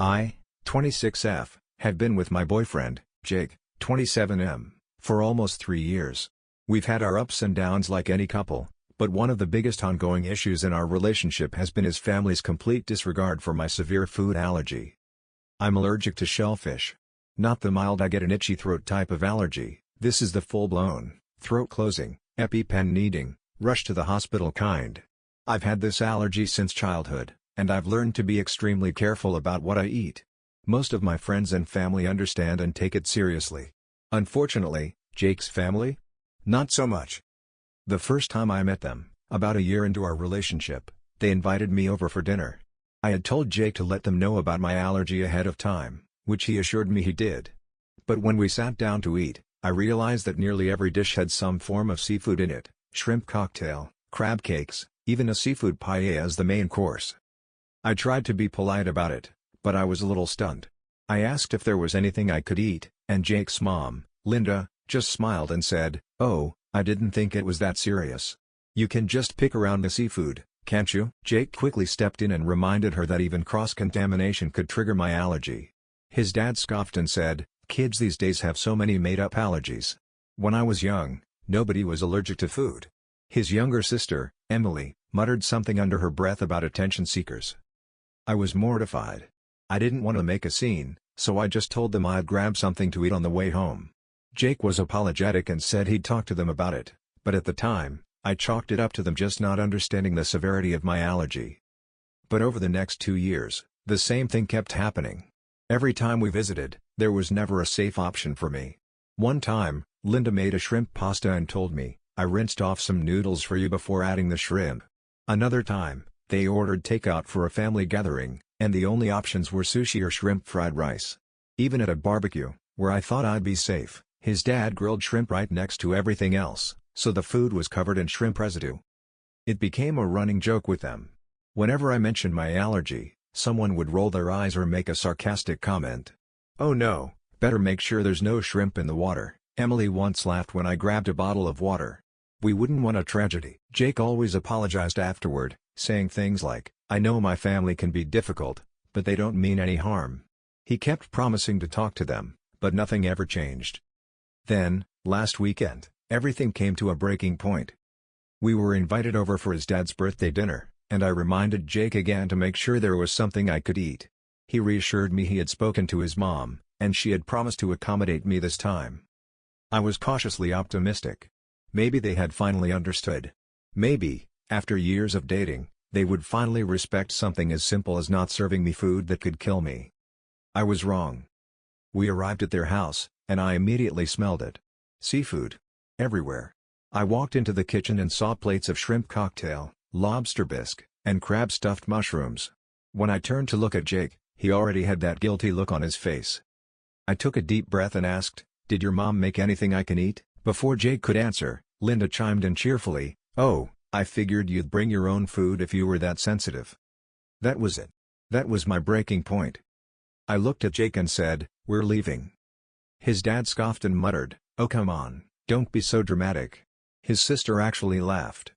I, 26F, had been with my boyfriend, Jake, 27M, for almost 3 years. We've had our ups and downs like any couple, but one of the biggest ongoing issues in our relationship has been his family's complete disregard for my severe food allergy. I'm allergic to shellfish. Not the mild I get an itchy throat type of allergy, this is the full-blown, throat-closing, EpiPen needing, rush to the hospital kind. I've had this allergy since childhood, and I've learned to be extremely careful about what I eat. Most of my friends and family understand and take it seriously. Unfortunately, Jake's family? Not so much. The first time I met them, about a year into our relationship, they invited me over for dinner. I had told Jake to let them know about my allergy ahead of time, which he assured me he did. But when we sat down to eat, I realized that nearly every dish had some form of seafood in it, shrimp cocktail, crab cakes, even a seafood paella as the main course. I tried to be polite about it, but I was a little stunned. I asked if there was anything I could eat, and Jake's mom, Linda, just smiled and said, "Oh, I didn't think it was that serious. You can just pick around the seafood, can't you?" Jake quickly stepped in and reminded her that even cross-contamination could trigger my allergy. His dad scoffed and said, "Kids these days have so many made-up allergies. When I was young, nobody was allergic to food." His younger sister, Emily, muttered something under her breath about attention seekers. I was mortified. I didn't want to make a scene, so I just told them I'd grab something to eat on the way home. Jake was apologetic and said he'd talk to them about it, but at the time, I chalked it up to them just not understanding the severity of my allergy. But over the next 2 years, the same thing kept happening. Every time we visited, there was never a safe option for me. One time, Linda made a shrimp pasta and told me, "I rinsed off some noodles for you before adding the shrimp." Another time, they ordered takeout for a family gathering, and the only options were sushi or shrimp fried rice. Even at a barbecue, where I thought I'd be safe, his dad grilled shrimp right next to everything else, so the food was covered in shrimp residue. It became a running joke with them. Whenever I mentioned my allergy, someone would roll their eyes or make a sarcastic comment. "Oh no, better make sure there's no shrimp in the water," Emily once laughed when I grabbed a bottle of water. We wouldn't want a tragedy. Jake always apologized afterward, saying things like, "I know my family can be difficult, but they don't mean any harm." He kept promising to talk to them, but nothing ever changed. Then, last weekend, everything came to a breaking point. We were invited over for his dad's birthday dinner, and I reminded Jake again to make sure there was something I could eat. He reassured me he had spoken to his mom, and she had promised to accommodate me this time. I was cautiously optimistic. Maybe they had finally understood. Maybe, after years of dating, they would finally respect something as simple as not serving me food that could kill me. I was wrong. We arrived at their house, and I immediately smelled it. Seafood. Everywhere. I walked into the kitchen and saw plates of shrimp cocktail, lobster bisque, and crab-stuffed mushrooms. When I turned to look at Jake, he already had that guilty look on his face. I took a deep breath and asked, "Did your mom make anything I can eat?" Before Jake could answer, Linda chimed in cheerfully, "Oh, I figured you'd bring your own food if you were that sensitive." That was it. That was my breaking point. I looked at Jake and said, "We're leaving." His dad scoffed and muttered, "Oh come on, don't be so dramatic." His sister actually laughed.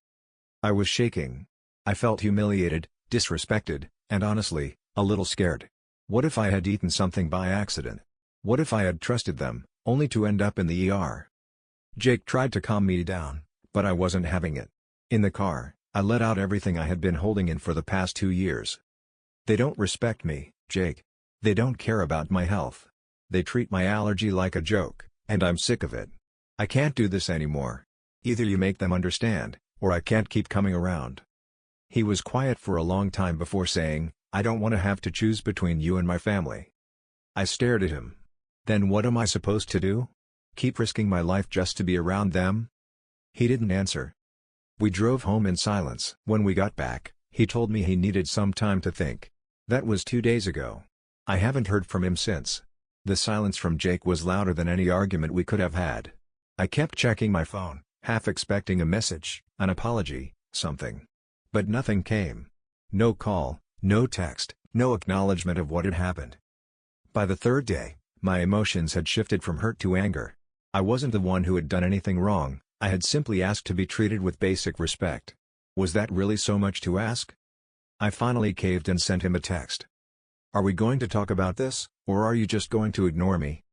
I was shaking. I felt humiliated, disrespected, and honestly, a little scared. What if I had eaten something by accident? What if I had trusted them, only to end up in the ER? Jake tried to calm me down, but I wasn't having it. In the car, I let out everything I had been holding in for the past 2 years. They don't respect me, Jake. They don't care about my health. They treat my allergy like a joke, and I'm sick of it. I can't do this anymore. Either you make them understand, or I can't keep coming around. He was quiet for a long time before saying, "I don't want to have to choose between you and my family." I stared at him. Then what am I supposed to do? Keep risking my life just to be around them? He didn't answer. We drove home in silence. When we got back, he told me he needed some time to think. That was 2 days ago. I haven't heard from him since. The silence from Jake was louder than any argument we could have had. I kept checking my phone, half expecting a message, an apology, something. But nothing came. No call, no text, no acknowledgement of what had happened. By the third day, my emotions had shifted from hurt to anger. I wasn't the one who had done anything wrong, I had simply asked to be treated with basic respect. Was that really so much to ask? I finally caved and sent him a text. Are we going to talk about this, or are you just going to ignore me?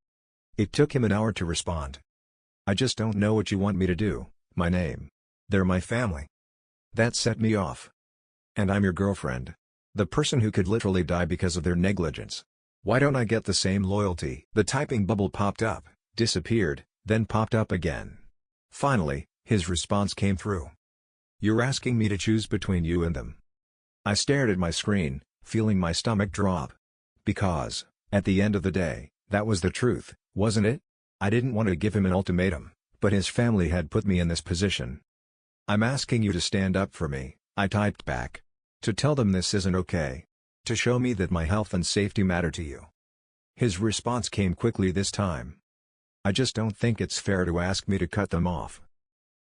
It took him an hour to respond. I just don't know what you want me to do, my name. They're my family. That set me off. And I'm your girlfriend. The person who could literally die because of their negligence. Why don't I get the same loyalty? The typing bubble popped up, disappeared, then popped up again. Finally, his response came through. You're asking me to choose between you and them. I stared at my screen, feeling my stomach drop. Because, at the end of the day, that was the truth, wasn't it? I didn't want to give him an ultimatum, but his family had put me in this position. I'm asking you to stand up for me, I typed back. To tell them this isn't okay. To show me that my health and safety matter to you. His response came quickly this time. I just don't think it's fair to ask me to cut them off.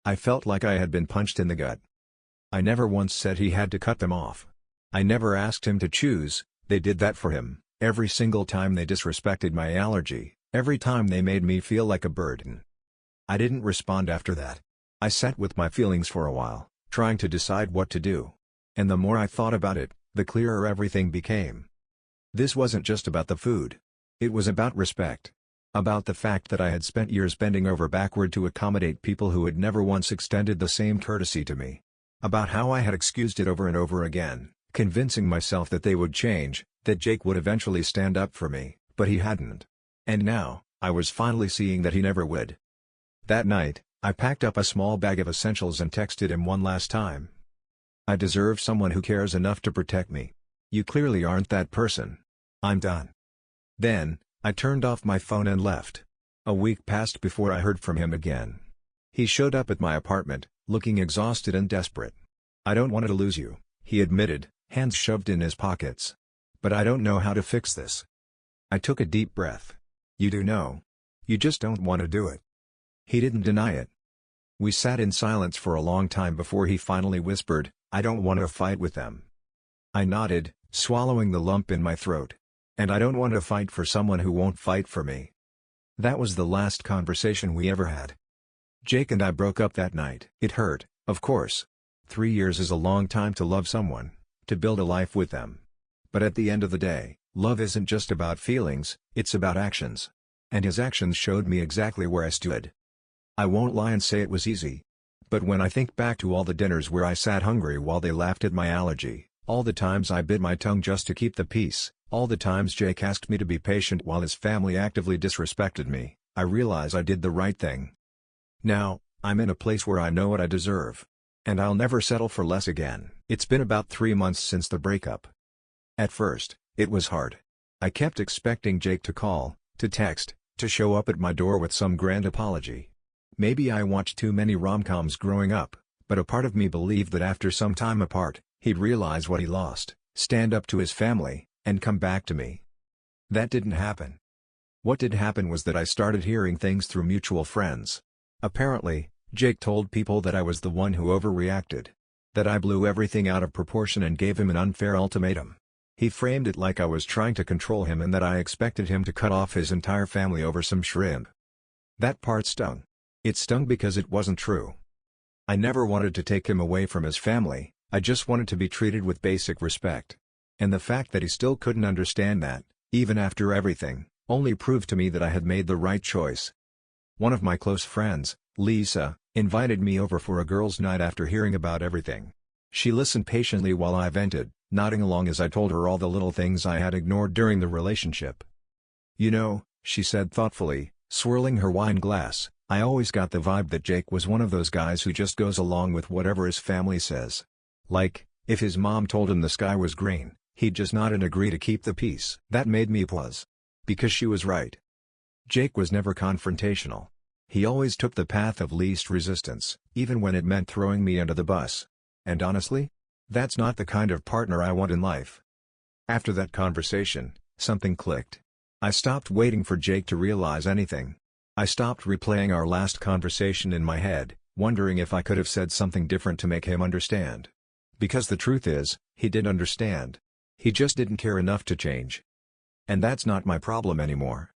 I felt like I had been punched in the gut. I never once said he had to cut them off. I never asked him to choose, they did that for him, every single time they disrespected my allergy, every time they made me feel like a burden. I didn't respond after that. I sat with my feelings for a while, trying to decide what to do. And the more I thought about it, the clearer everything became. This wasn't just about the food. It was about respect. About the fact that I had spent years bending over backward to accommodate people who had never once extended the same courtesy to me. About how I had excused it over and over again, convincing myself that they would change, that Jake would eventually stand up for me, but he hadn't. And now, I was finally seeing that he never would. That night, I packed up a small bag of essentials and texted him one last time. I deserve someone who cares enough to protect me. You clearly aren't that person. I'm done. Then, I turned off my phone and left. A week passed before I heard from him again. He showed up at my apartment, looking exhausted and desperate. I don't want to lose you, he admitted, hands shoved in his pockets. But I don't know how to fix this. I took a deep breath. You do know. You just don't want to do it. He didn't deny it. We sat in silence for a long time before he finally whispered, I don't want to fight with them. I nodded, swallowing the lump in my throat. And I don't want to fight for someone who won't fight for me. That was the last conversation we ever had. Jake and I broke up that night. It hurt, of course. 3 years is a long time to love someone, to build a life with them. But at the end of the day, love isn't just about feelings, it's about actions. And his actions showed me exactly where I stood. I won't lie and say it was easy. But when I think back to all the dinners where I sat hungry while they laughed at my allergy, all the times I bit my tongue just to keep the peace, all the times Jake asked me to be patient while his family actively disrespected me, I realize I did the right thing. Now, I'm in a place where I know what I deserve. And I'll never settle for less again. It's been about 3 months since the breakup. At first, it was hard. I kept expecting Jake to call, to text, to show up at my door with some grand apology. Maybe I watched too many rom-coms growing up, but a part of me believed that after some time apart, he'd realize what he lost, stand up to his family, and come back to me. That didn't happen. What did happen was that I started hearing things through mutual friends. Apparently, Jake told people that I was the one who overreacted. That I blew everything out of proportion and gave him an unfair ultimatum. He framed it like I was trying to control him and that I expected him to cut off his entire family over some shrimp. That part stung. It stung because it wasn't true. I never wanted to take him away from his family, I just wanted to be treated with basic respect. And the fact that he still couldn't understand that, even after everything, only proved to me that I had made the right choice. One of my close friends, Lisa, invited me over for a girls' night after hearing about everything. She listened patiently while I vented, nodding along as I told her all the little things I had ignored during the relationship. You know, she said thoughtfully, swirling her wine glass, I always got the vibe that Jake was one of those guys who just goes along with whatever his family says. Like, if his mom told him the sky was green, he'd just nod and agree to keep the peace. That made me pause. Because she was right. Jake was never confrontational. He always took the path of least resistance, even when it meant throwing me under the bus. And honestly, that's not the kind of partner I want in life. After that conversation, something clicked. I stopped waiting for Jake to realize anything. I stopped replaying our last conversation in my head, wondering if I could have said something different to make him understand. Because the truth is, he did understand. He just didn't care enough to change. And that's not my problem anymore.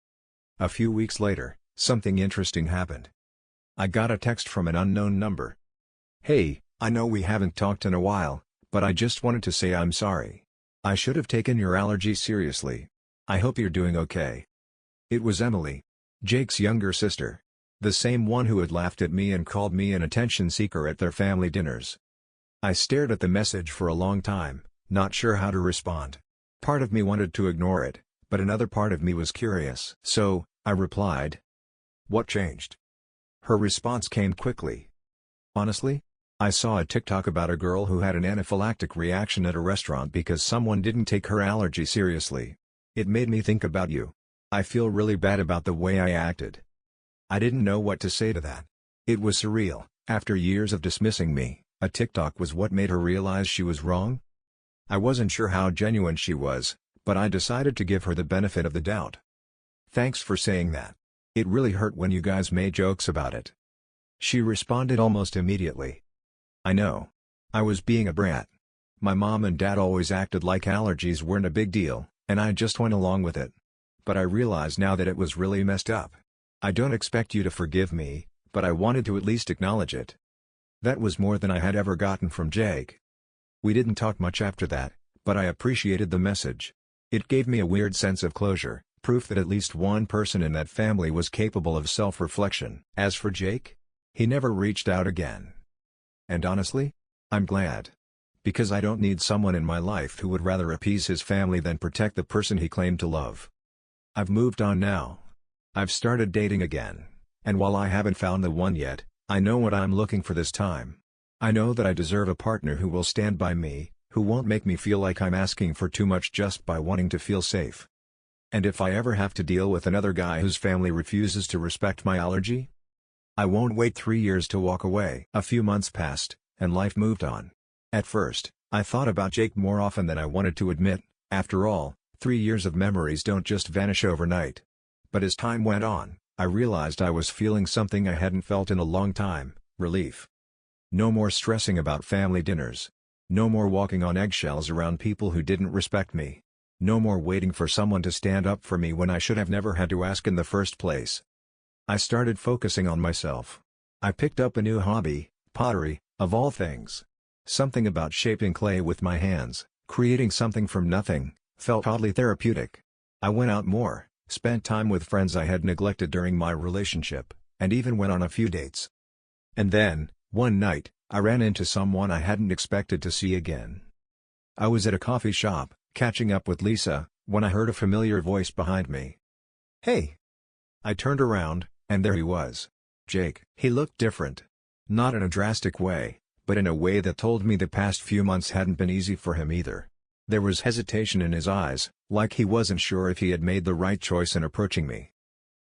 A few weeks later, something interesting happened. I got a text from an unknown number. Hey, I know we haven't talked in a while, but I just wanted to say I'm sorry. I should have taken your allergy seriously. I hope you're doing okay. It was Emily, Jake's younger sister. The same one who had laughed at me and called me an attention seeker at their family dinners. I stared at the message for a long time, not sure how to respond. Part of me wanted to ignore it, but another part of me was curious. So, I replied. What changed? Her response came quickly. Honestly? I saw a TikTok about a girl who had an anaphylactic reaction at a restaurant because someone didn't take her allergy seriously. It made me think about you. I feel really bad about the way I acted. I didn't know what to say to that. It was surreal. After years of dismissing me, a TikTok was what made her realize she was wrong? I wasn't sure how genuine she was, but I decided to give her the benefit of the doubt. Thanks for saying that. It really hurt when you guys made jokes about it. She responded almost immediately. I know. I was being a brat. My mom and dad always acted like allergies weren't a big deal, and I just went along with it. But I realize now that it was really messed up. I don't expect you to forgive me, but I wanted to at least acknowledge it. That was more than I had ever gotten from Jake. We didn't talk much after that, but I appreciated the message. It gave me a weird sense of closure, proof that at least one person in that family was capable of self-reflection. As for Jake, he never reached out again. And honestly, I'm glad. Because I don't need someone in my life who would rather appease his family than protect the person he claimed to love. I've moved on now. I've started dating again, and while I haven't found the one yet, I know what I'm looking for this time. I know that I deserve a partner who will stand by me, who won't make me feel like I'm asking for too much just by wanting to feel safe. And if I ever have to deal with another guy whose family refuses to respect my allergy, I won't wait 3 years to walk away. A few months passed, and life moved on. At first, I thought about Jake more often than I wanted to admit. After all, 3 years of memories don't just vanish overnight. But as time went on, I realized I was feeling something I hadn't felt in a long time: relief. No more stressing about family dinners. No more walking on eggshells around people who didn't respect me. No more waiting for someone to stand up for me when I should have never had to ask in the first place. I started focusing on myself. I picked up a new hobby, pottery, of all things. Something about shaping clay with my hands, creating something from nothing, felt oddly therapeutic. I went out more, spent time with friends I had neglected during my relationship, and even went on a few dates. And then, one night, I ran into someone I hadn't expected to see again. I was at a coffee shop, catching up with Lisa, when I heard a familiar voice behind me. Hey! I turned around, and there he was. Jake. He looked different. Not in a drastic way, but in a way that told me the past few months hadn't been easy for him either. There was hesitation in his eyes, like he wasn't sure if he had made the right choice in approaching me.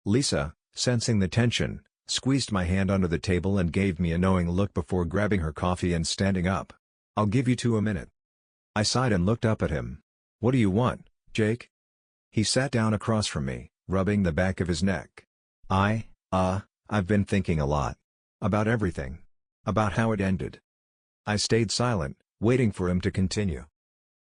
Lisa, sensing the tension, squeezed my hand under the table and gave me a knowing look before grabbing her coffee and standing up. I'll give you 2 minutes. I sighed and looked up at him. What do you want, Jake? He sat down across from me, rubbing the back of his neck. I've been thinking a lot. About everything. About how it ended. I stayed silent, waiting for him to continue.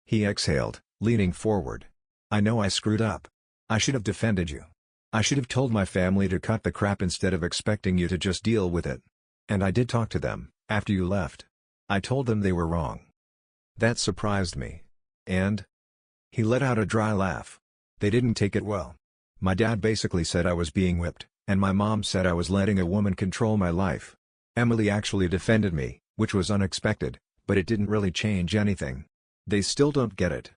He exhaled, leaning forward. I know I screwed up. I should have defended you. I should have told my family to cut the crap instead of expecting you to just deal with it. And I did talk to them, after you left. I told them they were wrong. That surprised me. And? He let out a dry laugh. They didn't take it well. My dad basically said I was being whipped, and my mom said I was letting a woman control my life. Emily actually defended me, which was unexpected, but it didn't really change anything. They still don't get it.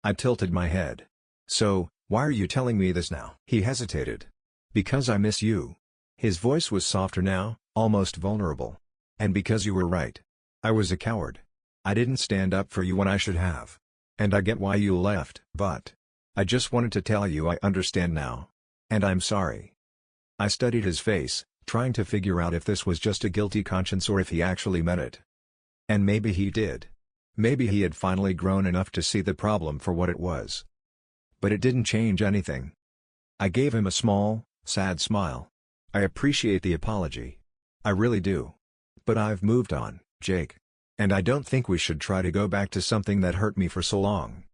I tilted my head. So, why are you telling me this now? He hesitated. Because I miss you. His voice was softer now, almost vulnerable. And because you were right. I was a coward. I didn't stand up for you when I should have. And I get why you left. But I just wanted to tell you I understand now. And I'm sorry. I studied his face, trying to figure out if this was just a guilty conscience or if he actually meant it. And maybe he did. Maybe he had finally grown enough to see the problem for what it was. But it didn't change anything. I gave him a small, sad smile. I appreciate the apology. I really do. But I've moved on, Jake. And I don't think we should try to go back to something that hurt me for so long.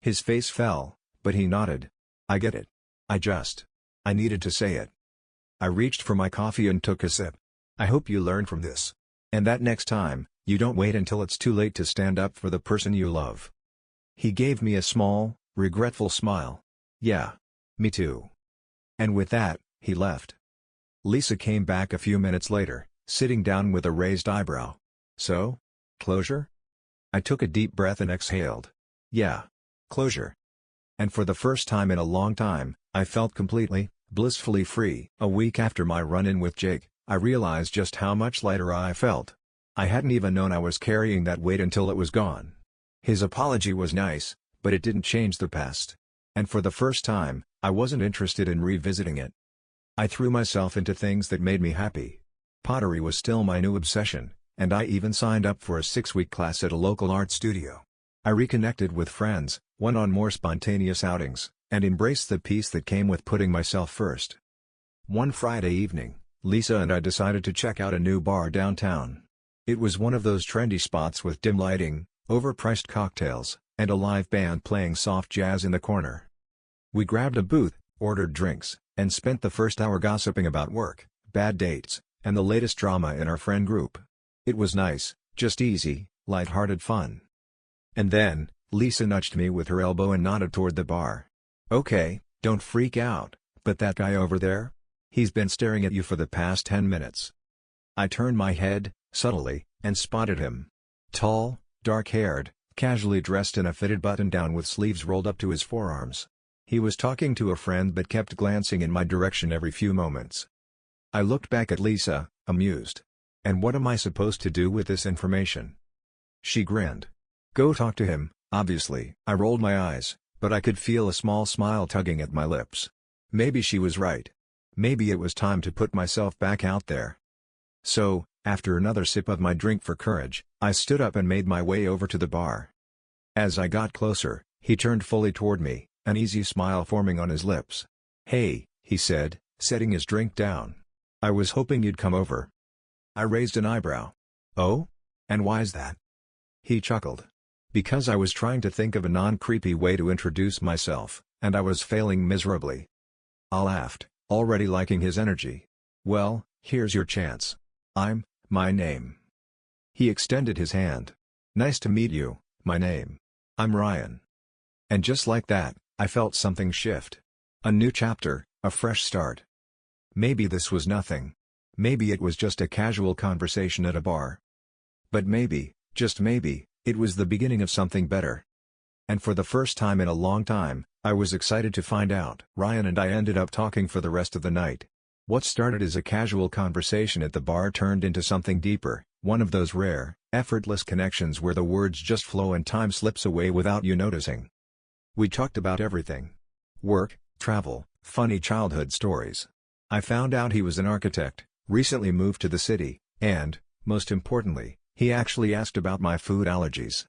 His face fell, but he nodded. I get it. I needed to say it. I reached for my coffee and took a sip. I hope you learn from this. And that next time, you don't wait until it's too late to stand up for the person you love. He gave me a small, regretful smile. Yeah. Me too. And with that, he left. Lisa came back a few minutes later, sitting down with a raised eyebrow. So? Closure? I took a deep breath and exhaled. Yeah. Closure. And for the first time in a long time, I felt completely, blissfully free. A week after my run-in with Jake, I realized just how much lighter I felt. I hadn't even known I was carrying that weight until it was gone. His apology was nice, but it didn't change the past. And for the first time, I wasn't interested in revisiting it. I threw myself into things that made me happy. Pottery was still my new obsession, and I even signed up for a 6-week class at a local art studio. I reconnected with friends, went on more spontaneous outings, and embraced the peace that came with putting myself first. One Friday evening, Lisa and I decided to check out a new bar downtown. It was one of those trendy spots with dim lighting, overpriced cocktails, and a live band playing soft jazz in the corner. We grabbed a booth, ordered drinks, and spent the first hour gossiping about work, bad dates, and the latest drama in our friend group. It was nice, just easy, light-hearted fun. And then, Lisa nudged me with her elbow and nodded toward the bar. "Okay, don't freak out, but that guy over there? He's been staring at you for the past 10 minutes." I turned my head, subtly, and spotted him. Tall, dark-haired, casually dressed in a fitted button-down with sleeves rolled up to his forearms. He was talking to a friend but kept glancing in my direction every few moments. I looked back at Lisa, amused. "And what am I supposed to do with this information?" She grinned. "Go talk to him, obviously." I rolled my eyes, but I could feel a small smile tugging at my lips. Maybe she was right. Maybe it was time to put myself back out there. So, after another sip of my drink for courage, I stood up and made my way over to the bar. As I got closer, he turned fully toward me, an easy smile forming on his lips. "Hey," he said, setting his drink down. "I was hoping you'd come over." I raised an eyebrow. "Oh? And why's that?" He chuckled. "Because I was trying to think of a non-creepy way to introduce myself, and I was failing miserably." I laughed, already liking his energy. "Well, here's your chance. My name." He extended his hand. "Nice to meet you, my name. I'm Ryan." And just like that, I felt something shift. A new chapter, a fresh start. Maybe this was nothing. Maybe it was just a casual conversation at a bar. But maybe, just maybe, it was the beginning of something better. And for the first time in a long time, I was excited to find out. Ryan and I ended up talking for the rest of the night. What started as a casual conversation at the bar turned into something deeper, one of those rare, effortless connections where the words just flow and time slips away without you noticing. We talked about everything. Work, travel, funny childhood stories. I found out he was an architect, recently moved to the city, and, most importantly, he actually asked about my food allergies.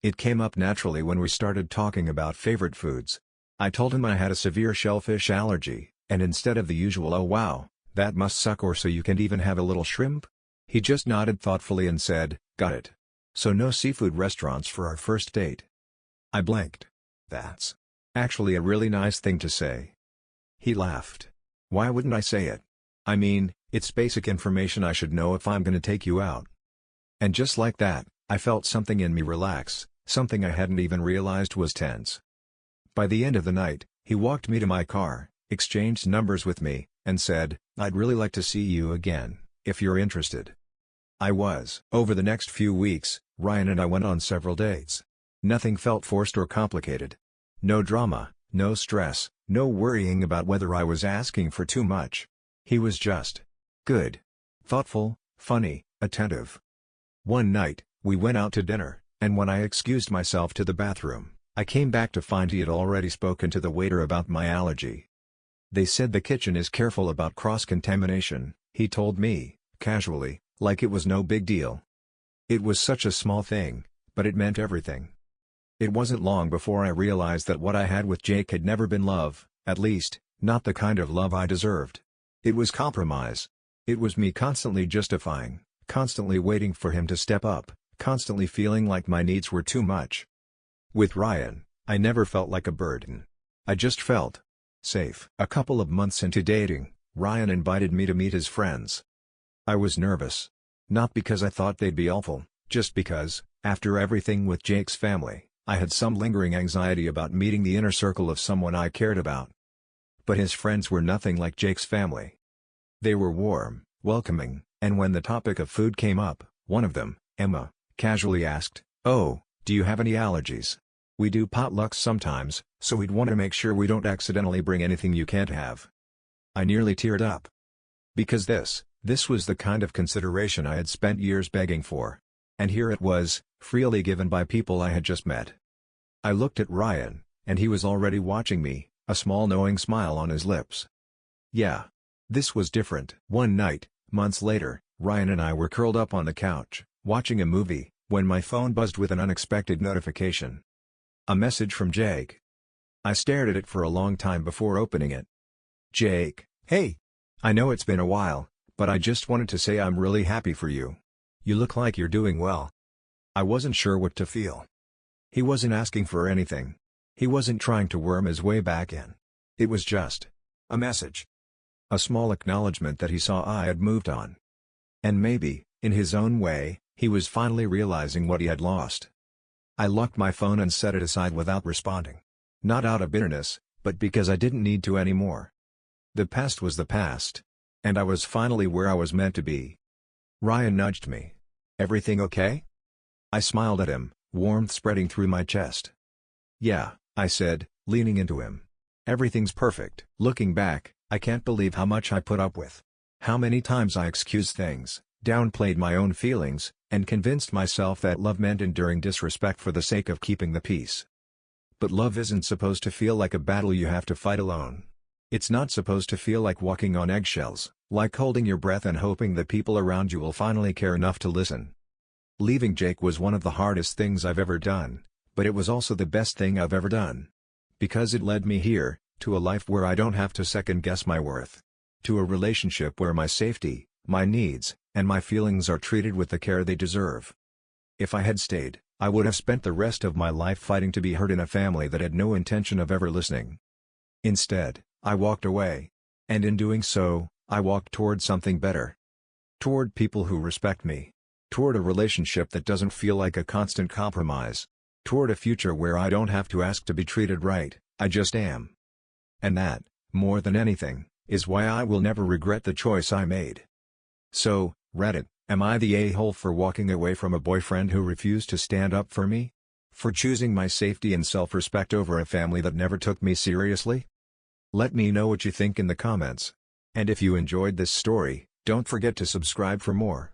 It came up naturally when we started talking about favorite foods. I told him I had a severe shellfish allergy, and instead of the usual "oh wow, that must suck," or "so you can't even have a little shrimp?" he just nodded thoughtfully and said, "Got it. So no seafood restaurants for our first date." I blinked. That's actually a really nice thing to say. He laughed. "Why wouldn't I say it? I mean, it's basic information I should know if I'm gonna take you out." And just like that, I felt something in me relax, something I hadn't even realized was tense. By the end of the night, he walked me to my car, exchanged numbers with me, and said, "I'd really like to see you again, if you're interested." I was. Over the next few weeks, Ryan and I went on several dates. Nothing felt forced or complicated. No drama, no stress, no worrying about whether I was asking for too much. He was just good. Thoughtful, funny, attentive. One night, we went out to dinner, and when I excused myself to the bathroom, I came back to find he had already spoken to the waiter about my allergy. "They said the kitchen is careful about cross-contamination," he told me, casually, like it was no big deal. It was such a small thing, but it meant everything. It wasn't long before I realized that what I had with Jake had never been love, at least, not the kind of love I deserved. It was compromise. It was me constantly justifying, constantly waiting for him to step up, constantly feeling like my needs were too much. With Ryan, I never felt like a burden. I just felt safe. A couple of months into dating, Ryan invited me to meet his friends. I was nervous. Not because I thought they'd be awful, just because, after everything with Jake's family, I had some lingering anxiety about meeting the inner circle of someone I cared about. But his friends were nothing like Jake's family. They were warm, welcoming, and when the topic of food came up, one of them, Emma, casually asked, "Oh, do you have any allergies? We do potlucks sometimes, so we'd want to make sure we don't accidentally bring anything you can't have." I nearly teared up. Because this was the kind of consideration I had spent years begging for. And here it was, freely given by people I had just met. I looked at Ryan, and he was already watching me, a small knowing smile on his lips. Yeah. This was different. One night, months later, Ryan and I were curled up on the couch, watching a movie, when my phone buzzed with an unexpected notification. A message from Jake. I stared at it for a long time before opening it. "Jake, hey! I know it's been a while, but I just wanted to say I'm really happy for you. You look like you're doing well." I wasn't sure what to feel. He wasn't asking for anything. He wasn't trying to worm his way back in. It was just a message. A small acknowledgement that he saw I had moved on. And maybe, in his own way, he was finally realizing what he had lost. I locked my phone and set it aside without responding. Not out of bitterness, but because I didn't need to anymore. The past was the past. And I was finally where I was meant to be. Ryan nudged me. "Everything okay?" I smiled at him, warmth spreading through my chest. "Yeah," I said, leaning into him. "Everything's perfect." Looking back, I can't believe how much I put up with. How many times I excused things, downplayed my own feelings, and convinced myself that love meant enduring disrespect for the sake of keeping the peace. But love isn't supposed to feel like a battle you have to fight alone. It's not supposed to feel like walking on eggshells, like holding your breath and hoping the people around you will finally care enough to listen. Leaving Jake was one of the hardest things I've ever done, but it was also the best thing I've ever done. Because it led me here, to a life where I don't have to second-guess my worth. To a relationship where my safety, my needs, and my feelings are treated with the care they deserve. If I had stayed, I would have spent the rest of my life fighting to be heard in a family that had no intention of ever listening. Instead, I walked away. And in doing so, I walked toward something better. Toward people who respect me. Toward a relationship that doesn't feel like a constant compromise. Toward a future where I don't have to ask to be treated right, I just am. And that, more than anything, is why I will never regret the choice I made. So, Reddit, am I the a-hole for walking away from a boyfriend who refused to stand up for me? For choosing my safety and self-respect over a family that never took me seriously? Let me know what you think in the comments. And if you enjoyed this story, don't forget to subscribe for more.